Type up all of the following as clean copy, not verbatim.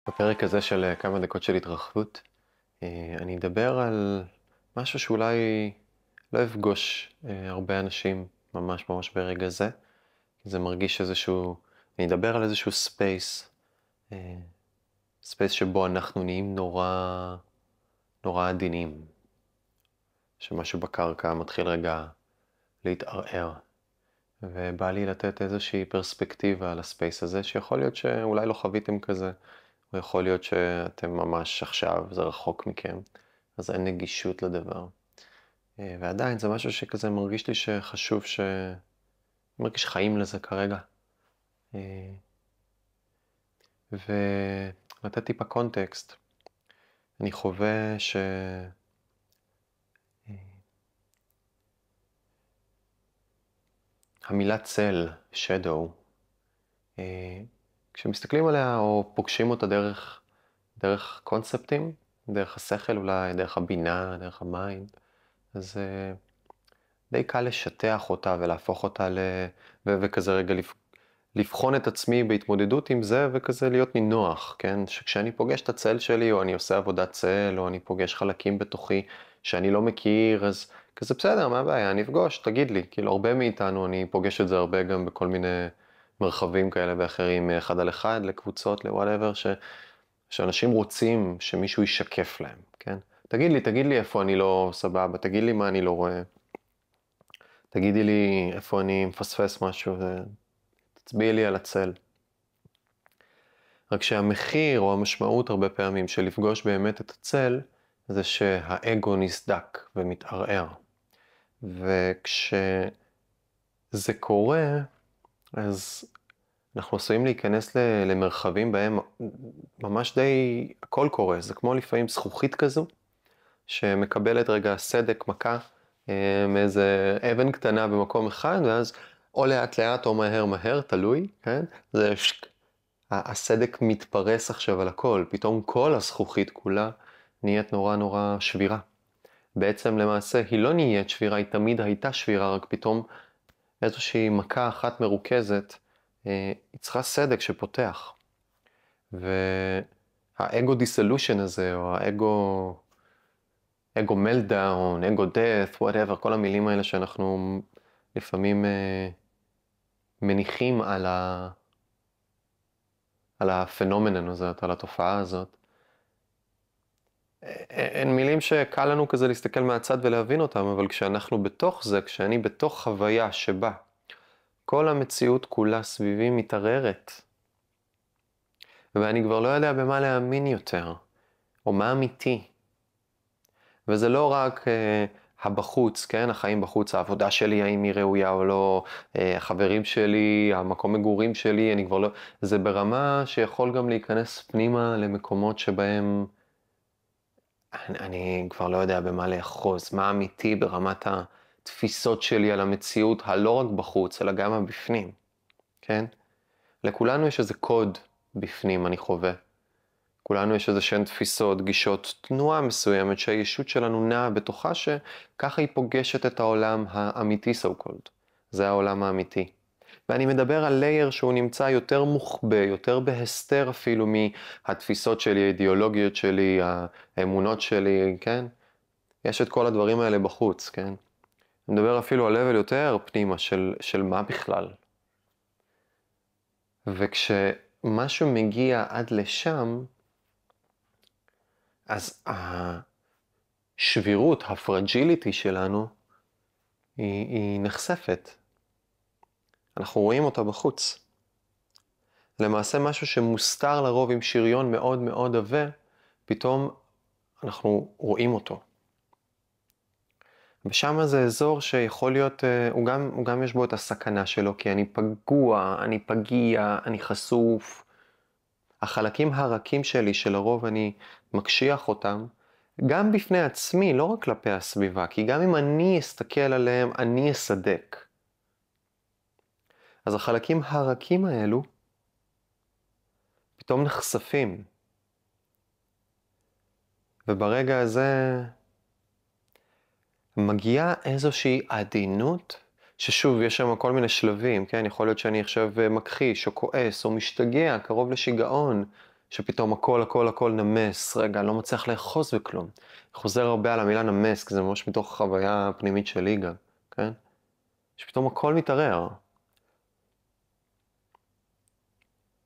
בפרק הזה של כמה דקות של התרחבות, אני אדבר על משהו שאולי לא אפגוש הרבה אנשים ממש ממש ברגע זה. זה מרגיש אני אדבר על איזשהו ספייס, ספייס שבו אנחנו נהיים נורא עדינים. שמשהו בקרקע מתחיל רגע להתערער. ובא לי לתת איזושהי פרספקטיבה על הספייס הזה, שיכול להיות שאולי לא חוויתם כזה, או יכול להיות שאתם ממש עכשיו, זה רחוק מכם, אז אין נגישות לדבר. ועדיין זה משהו שכזה מרגיש לי שחשוב מרגיש חיים לזה כרגע. ולתת טיפה קונטקסט. אני חווה המילה צל, shadow, כשמסתכלים עליה או פוגשים אותה דרך קונספטים, דרך השכל אולי, דרך הבינה, דרך המיינד, אז די קל לשטח אותה ולהפוך אותה וכזה רגע לבחון את עצמי בהתמודדות עם זה וכזה להיות נינוח, כן? שכשאני פוגש את הצל שלי או אני עושה עבודת צל או אני פוגש חלקים בתוכי שאני לא מכיר, אז כזה בסדר, מה הבעיה? אני אפגוש, תגיד לי. כאילו הרבה מאיתנו, אני פוגש את זה הרבה גם בכל מיני מרחבים כאלה ואחרים, אחד על אחד, לקבוצות, ל-whatever, שאנשים רוצים שמישהו ישקף להם, כן? תגיד לי איפה אני לא סבבה, תגיד לי מה אני לא רואה. תגידי לי איפה אני מפספס משהו, תצביעי לי על הצל. רק שהמחיר או המשמעות הרבה פעמים של לפגוש באמת את הצל, זה שהאגו נסדק ומתערער. וכשזה קורה, אז אנחנו עשויים להיכנס למרחבים בהם ממש די הכל קורה. זה כמו לפעמים זכוכית כזו, שמקבלת רגע סדק, מכה, מאיזה אבן קטנה במקום אחד, ואז או לאט לאט או מהר, תלוי, כן? הסדק מתפרס עכשיו על הכל, פתאום כל הזכוכית כולה נהיית נורא שבירה. בעצם למעשה היא לא נהיית שבירה, היא תמיד הייתה שבירה, רק פתאום איזושהי מכה אחת מרוכזת, היא צריכה סדק שפותח. והאגו דיסולושן הזה, או אגו מלדאון, אגו death, whatever, כל המילים האלה שאנחנו לפעמים מניחים על הפנומנן הזאת, על התופעה הזאת. הן מילים שקל לנו כזה להסתכל מהצד ולהבין אותם, אבל כשאנחנו בתוך זה, כשאני בתוך חוויה שבה כל המציאות כולה סביבי מתערערת, ואני כבר לא יודע במה להאמין יותר, או מה אמיתי. וזה לא רק הבחוץ, כן? החיים בחוץ, העבודה שלי, האם היא ראויה או לא, החברים שלי, המקום מגורים שלי, אני כבר לא... זה ברמה שיכול גם להיכנס פנימה למקומות שבהם אני כבר לא יודע במה לאחוז, מה אמיתי ברמת התפיסות שלי על המציאות, הלא רק בחוץ, אלא גם הבפנים, כן? לכולנו יש איזה קוד בפנים, אני חווה. כולנו יש איזה שהן תפיסות, גישות, תנועה מסוימת שהישות שלנו נעה בתוכה, שככה היא פוגשת את העולם האמיתי, so called. זה העולם האמיתי. ואני מדבר על לייר שהוא נמצא יותר מוחבא, יותר בהסתר אפילו מהתפיסות שלי, האידיאולוגיות שלי, האמונות שלי, כן? יש את כל הדברים האלה בחוץ, כן? אני מדבר אפילו על level יותר פנימה של מה בכלל. וכשמשהו מגיע עד לשם, אז השבירות, הפרג'יליטי שלנו, היא נחשפת. אנחנו רואים אותה בחוץ. למעשה משהו שמוסתר לרוב עם שריון מאוד מאוד עבה, פתאום אנחנו רואים אותו. ושם זה אזור שיכול להיות, הוא גם יש בו את הסכנה שלו, כי אני פגוע, אני פגיע, אני חשוף. החלקים הרכים שלי שלרוב אני מקשיח אותם, גם בפני עצמי, לא רק כלפי הסביבה, כי גם אם אני אסתכל עליהם, אני אסדק. אז החלקים הרכים האלו פתאום נחשפים. וברגע הזה מגיעה איזושהי עדינות, ששוב, יש שם כל מיני שלבים, כן? יכול להיות שאני עכשיו מכחיש או כועס או משתגע, קרוב לשיגעון, שפתאום הכל נמס, רגע, לא מצליח לאחוז בכלום. חוזר הרבה על המילה נמס, כי זה ממש מתוך החוויה הפנימית שלי גם, כן? שפתאום הכל מתערער.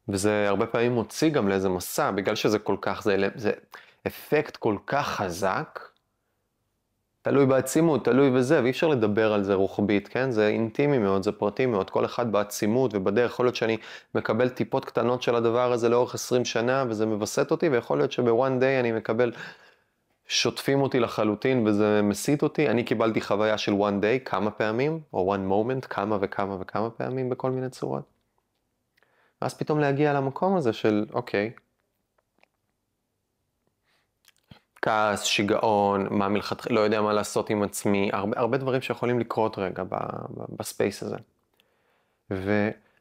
וזה הרבה פעמים מוציא גם לאיזה מסע, בגלל שזה כל כך, זה אפקט כל כך חזק, תלוי בעצימות, תלוי בזה, ואי אפשר לדבר על זה רוחבית, כן? זה אינטימי מאוד, זה פרטי מאוד, כל אחד בעצימות ובדרך. יכול להיות שאני מקבל טיפות קטנות של הדבר הזה לאורך 20 שנה, וזה מבסט אותי, ויכול להיות שב-one day אני מקבל, שוטפים אותי לחלוטין, וזה מסית אותי. אני קיבלתי חוויה של one day כמה פעמים, או one moment, כמה וכמה פעמים בכל מיני צורות. ואז פתאום להגיע למקום הזה של, אוקיי, כעס, שיגעון, מה מלכתחילה, לא יודע מה לעשות עם עצמי, הרבה דברים שיכולים לקרות רגע בספייס הזה.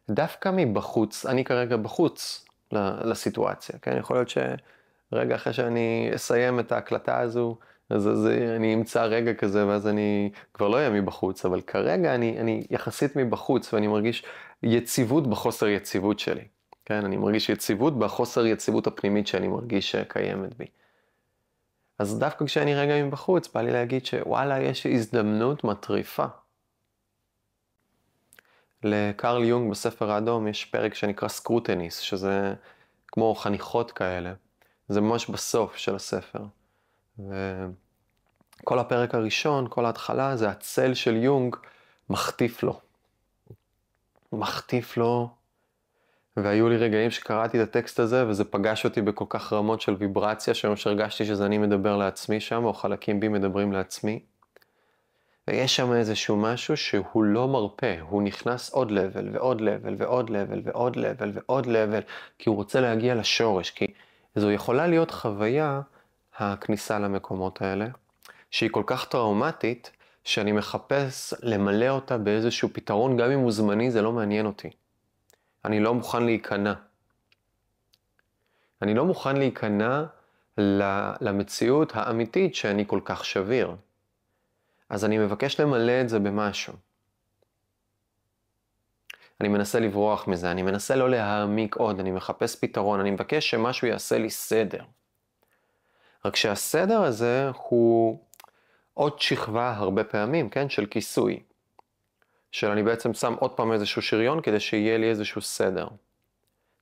ודווקא מבחוץ, אני כרגע בחוץ לסיטואציה, כן? יכול להיות שרגע אחרי שאני אסיים את ההקלטה הזו, אז אני אמצא רגע כזה, ואז אני כבר לא אהיה מבחוץ, אבל כרגע אני יחסית מבחוץ, ואני מרגיש יציבות בחוסר יציבות שלי. כן? אני מרגיש יציבות בחוסר יציבות הפנימית שאני מרגיש שקיימת בי. אז דווקא כשאני רגע מבחוץ, בא לי להגיד שוואלה, יש הזדמנות מטריפה. לקרל יונג בספר האדום יש פרק שנקרא סקרוטניס, שזה כמו חניכות כאלה. זה ממש בסוף של הספר. וכל הפרק הראשון, כל ההתחלה, זה הצל של יונג מחטיף לו. מחטיף לו. והיו לי רגעים שקראתי את הטקסט הזה, וזה פגש אותי בכל כך רמות של ויברציה, שממש הרגשתי שזה אני מדבר לעצמי שם, או חלקים בי מדברים לעצמי. ויש שם איזשהו משהו שהוא לא מרפא, הוא נכנס עוד לבל ועוד לבל ועוד לבל ועוד לבל ועוד לבל, כי הוא רוצה להגיע לשורש, כי זו יכולה להיות חוויה, הכניסה למקומות האלה, שהיא כל כך טראומטית, שאני מחפש למלא אותה באיזשהו פתרון, גם אם הוא זמני, זה לא מעניין אותי. אני לא מוכן להיכנע. אני לא מוכן להיכנע למציאות האמיתית שאני כל כך שביר. אז אני מבקש למלא את זה במשהו. אני מנסה לברוח מזה, אני מנסה לא להעמיק עוד, אני מחפש פתרון, אני מבקש שמשהו יעשה לי סדר. רק שהסדר הזה הוא עוד שכבה הרבה פעמים, כן? של כיסוי. של אני בעצם שם עוד פעם איזשהו שריון כדי שיהיה לי איזשהו סדר.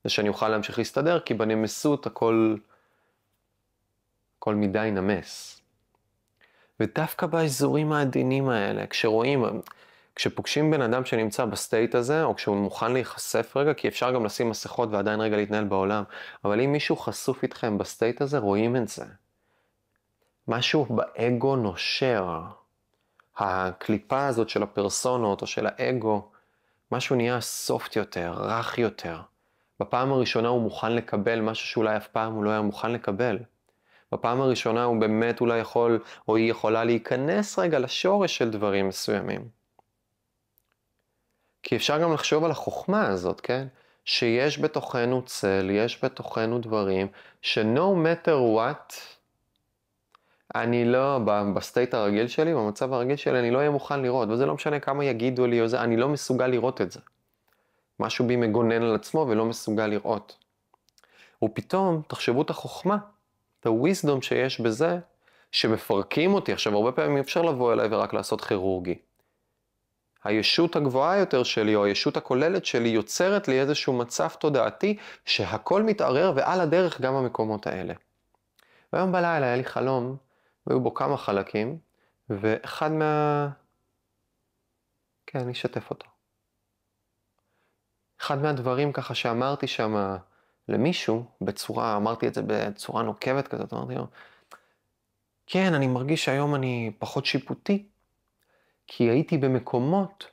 זה שאני אוכל להמשיך להסתדר, כי בנמסות הכל מדי נמס. ודווקא באזורים העדינים האלה, כשפוגשים בן אדם שנמצא בסטייט הזה, או כשהוא מוכן להיחשף רגע, כי אפשר גם לשים מסכות ועדיין רגע להתנהל בעולם, אבל אם מישהו חשוף איתכם בסטייט הזה, רואים את זה. משהו באגו נושר. הקליפה הזאת של הפרסונות או של האגו, משהו נהיה סופט יותר, רך יותר. בפעם הראשונה הוא מוכן לקבל משהו שאולי אף פעם הוא לא היה מוכן לקבל. בפעם הראשונה הוא באמת אולי יכול, או היא יכולה להיכנס רגע לשורש של דברים מסוימים. כי אפשר גם לחשוב על החוכמה הזאת, כן? שיש בתוכנו צל, יש בתוכנו דברים, ש-no matter what, אני לא, בסטייט הרגיל שלי, במצב הרגיל שלי, אני לא אהיה מוכן לראות, וזה לא משנה כמה יגידו לי או זה, אני לא מסוגל לראות את זה. משהו בי מגונן על עצמו ולא מסוגל לראות. ופתאום, תחשבו את החוכמה, את ה-wisdom שיש בזה, שמפרקים אותי. עכשיו, הרבה פעמים אי אפשר לבוא אליי ורק לעשות כירורגי. הישות הגבוהה יותר שלי, או הישות הכוללת שלי, יוצרת לי איזשהו מצב תודעתי, שהכל מתערער, ועל הדרך גם המקומות האלה. והיום בלילה היה לי חלום, והיו בו כמה חלקים, ואחד כן, אני אשתף אותו. אחד מהדברים ככה שאמרתי שם למישהו, אמרתי את זה בצורה נוקבת כזאת, אמרתי לו, כן, אני מרגיש שהיום אני פחות שיפוטי, כי הייתי במקומות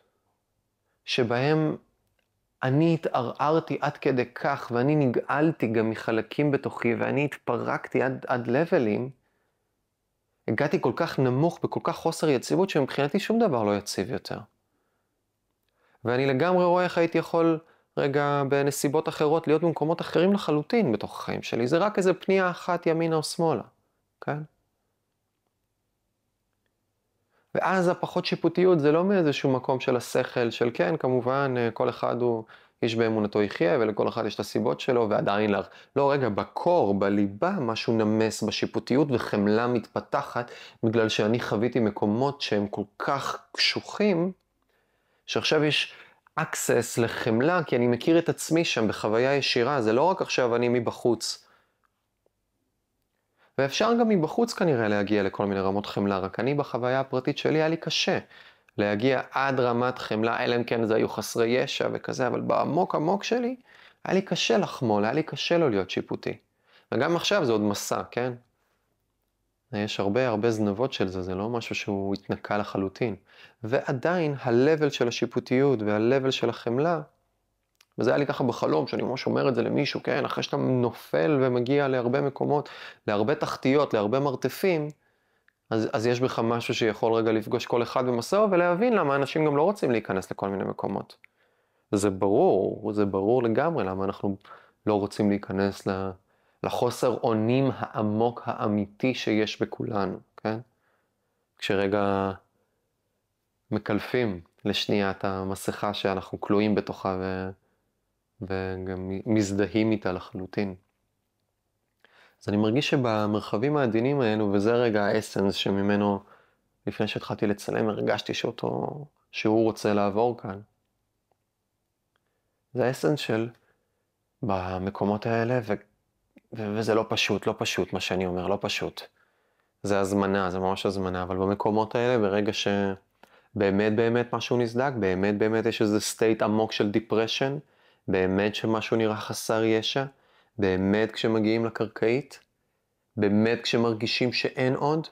שבהם אני התערערתי עד כדי כך, ואני נגעלתי גם מחלקים בתוכי, ואני התפרקתי עד לבלים, הגעתי כל כך נמוך בכל כך חוסר יציבות, שמבחינתי שום דבר לא יציב יותר. ואני לגמרי רואה איך הייתי יכול רגע בנסיבות אחרות להיות במקומות אחרים לחלוטין בתוך החיים שלי. זה רק איזה פנייה אחת ימינה או שמאלה, כן? ואז הפחות שיפוטיות זה לא מאיזשהו מקום של השכל, של כן, כמובן, כל אחד הוא איש באמונתו יחיה, ולכל אחד יש את הסיבות שלו, ועדיין לא, רגע, בקור, בליבה, משהו נמס בשיפוטיות, וחמלה מתפתחת, בגלל שאני חוויתי מקומות שהם כל כך קשוחים, שעכשיו יש access לחמלה, כי אני מכיר את עצמי שם בחוויה ישירה, זה לא רק עכשיו אני מבחוץ. ואפשר גם מבחוץ כנראה להגיע לכל מיני רמות חמלה, רק אני בחוויה הפרטית שלי היה לי קשה להגיע עד רמת חמלה, אלא אם כן זה היו חסרי ישע וכזה, אבל בעמוק עמוק שלי היה לי קשה לחמול, היה לי קשה לא להיות שיפוטי. וגם עכשיו זה עוד מסע, כן? יש הרבה זנבות של זה, זה לא משהו שהוא התנקה לחלוטין. ועדיין ה-level של השיפוטיות וה-level של החמלה, וזה היה לי ככה בחלום, שאני ממש אומר את זה למישהו, כן, אחרי שאתה נופל ומגיע להרבה מקומות, להרבה תחתיות, להרבה מרתפים, אז יש בך משהו שיכול רגע לפגוש כל אחד במסעו, ולהבין למה אנשים גם לא רוצים להיכנס לכל מיני מקומות. זה ברור לגמרי למה אנחנו לא רוצים להיכנס לחוסר אונים העמוק האמיתי שיש בכולנו, כן? כשרגע מקלפים לשנייה את המסכה שאנחנו כלואים בתוכה וגם מזדהים איתה לחלוטין. אז אני מרגיש שבמרחבים העדינים האלו, וזה רגע האסנס שממנו, לפני שהתחלתי לצלם, הרגשתי שהוא רוצה לעבור כאן. זה האסנס של במקומות האלה, וזה לא פשוט מה שאני אומר, לא פשוט. זה הזמנה, זה ממש הזמנה, אבל במקומות האלה, ברגע שבאמת משהו נסדק, באמת יש איזה state עמוק של depression, באמת שמשהו נראה חסר ישע, באמת כשמגיעים לקרקעית, באמת כשמרגישים שאין עוד.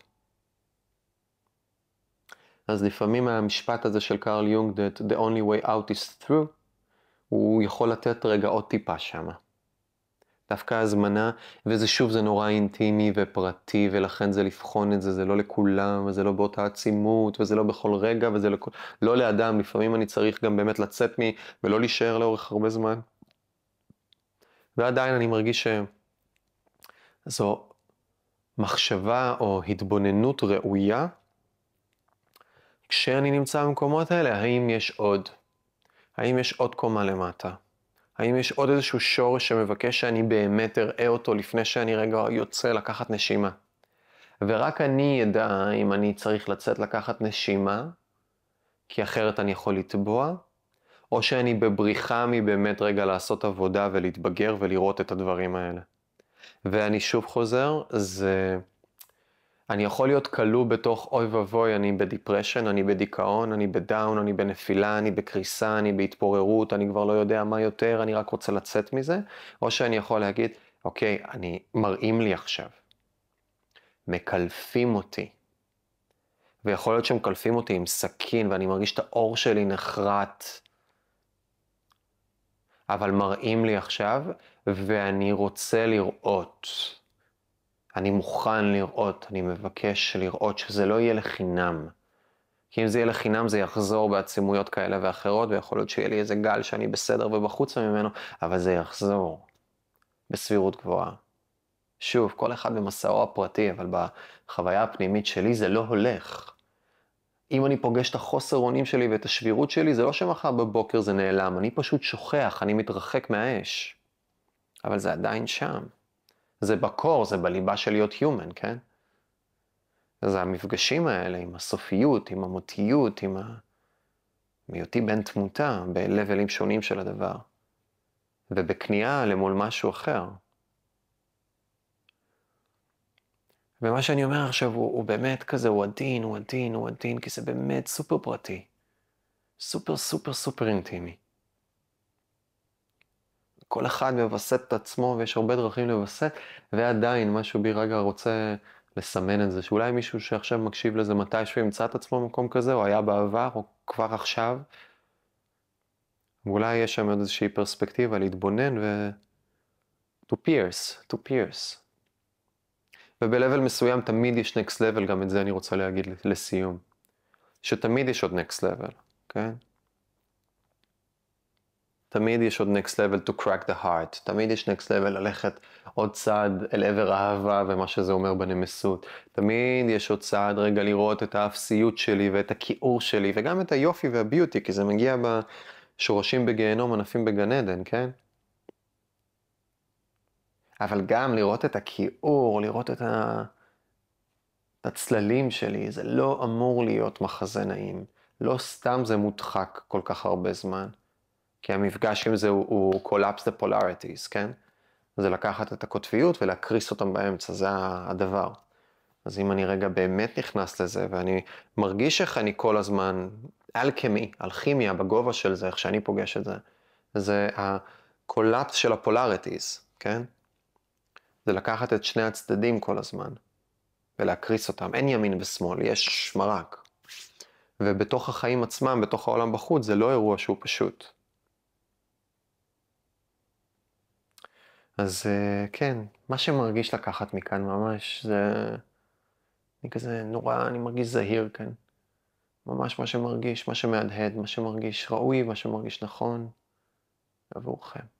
אז לפעמים המשפט הזה של קארל יונג, that the only way out is through, הוא יכול לתת רגע עוד טיפה שמה. דווקא הזמנה, וזה שוב זה נורא אינטימי ופרטי, ולכן זה לבחון את זה, זה לא לכולם, וזה לא באותה עצימות, וזה לא בכל רגע, וזה לא לאדם, לפעמים אני צריך גם באמת לצאת ולא להישאר לאורך הרבה זמן. ועדיין אני מרגיש שזו מחשבה או התבוננות ראויה, כשאני נמצא במקומות האלה, האם יש עוד? האם יש עוד קומה למטה? האם יש עוד איזשהו שורש שמבקש שאני באמת אראה אותו לפני שאני רגע יוצא לקחת נשימה? ורק אני ידע אם אני צריך לצאת לקחת נשימה, כי אחרת אני יכול לטבוע, או שאני בבריחה מבאמת רגע לעשות עבודה ולהתבגר ולראות את הדברים האלה. ואני שוב חוזר, אני יכול להיות כלוא בתוך אוי ובוי, אני בדיפרשן, אני בדיכאון, אני בדאון, אני בנפילה, אני בקריסה, אני בהתפוררות, אני כבר לא יודע מה יותר, אני רק רוצה לצאת מזה, או שאני יכול להגיד, אוקיי, מראים לי עכשיו, מקלפים אותי, ויכול להיות שמקלפים אותי עם סכין, ואני מרגיש את האור שלי נחרט, אבל מראים לי עכשיו, ואני רוצה לראות. אני מוכן לראות, אני מבקש לראות שזה לא יהיה לחינם. כי אם זה יהיה לחינם זה יחזור בעצימויות כאלה ואחרות, ויכול להיות שיהיה לי איזה גל שאני בסדר ובחוץ ממנו, אבל זה יחזור בסבירות גבוהה. שוב, כל אחד במסעו הפרטי, אבל בחוויה הפנימית שלי זה לא הולך. אם אני פוגש את החוסר אונים שלי ואת השבירות שלי, זה לא שמחר בבוקר זה נעלם, אני פשוט שוכח, אני מתרחק מהאש. אבל זה עדיין שם. זה בקור, זה בליבה של להיות human, כן? אז המפגשים האלה עם הסופיות, עם המותיות, עם מהיותי בן תמותה, בלבלים שונים של הדבר. ובכניעה למול משהו אחר. ומה שאני אומר עכשיו הוא באמת כזה, הוא עדין, כי זה באמת סופר פרטי. סופר אינטימי. כל אחד מבסט את עצמו, ויש הרבה דרכים לבסט, ועדיין משהו בי רגע רוצה לסמן את זה, שאולי מישהו שעכשיו מקשיב לזה מתישהו ימצא את עצמו במקום כזה, או היה בעבר, או כבר עכשיו, ואולי יש שם עוד איזושהי פרספקטיבה להתבונן to pierce. ובלבל מסוים תמיד יש next level, גם את זה אני רוצה להגיד לסיום. שתמיד יש עוד next level, כן? תמיד יש עוד next level to crack the heart. תמיד יש next level ללכת עוד צעד אל עבר האהבה ומה שזה אומר בנמסות. תמיד יש עוד צעד רגע לראות את האפסיות שלי ואת הכיעור שלי וגם את היופי והביוטי, כי זה מגיע שורשים בגיהנום, ענפים בגן עדן, כן? אבל גם לראות את הכיעור, לראות את הצללים שלי, זה לא אמור להיות מחזה נעים. לא סתם זה מודחק כל כך הרבה זמן. כי המפגש עם זה הוא collapse the polarities, כן? זה לקחת את הקוטביות ולהקריס אותם באמצע, זה הדבר. אז אם אני רגע באמת נכנס לזה, ואני מרגיש איך אני כל הזמן, אלכמי, אלכימיה בגובה של זה, איך שאני פוגש את זה, זה הקולאפס של הפולריטיז, כן? זה לקחת את שני הצדדים כל הזמן, ולהקריס אותם. אין ימין ושמאל, יש מרק. ובתוך החיים עצמם, בתוך העולם בחוץ, זה לא אירוע שהוא פשוט. אז כן, מה שמרגיש לקחת מכאן ממש, זה... אני כזה נורא, אני מרגיש זהיר כאן. ממש מה שמרגיש, מה שמהדהד, מה שמרגיש ראוי, מה שמרגיש נכון עבורכם.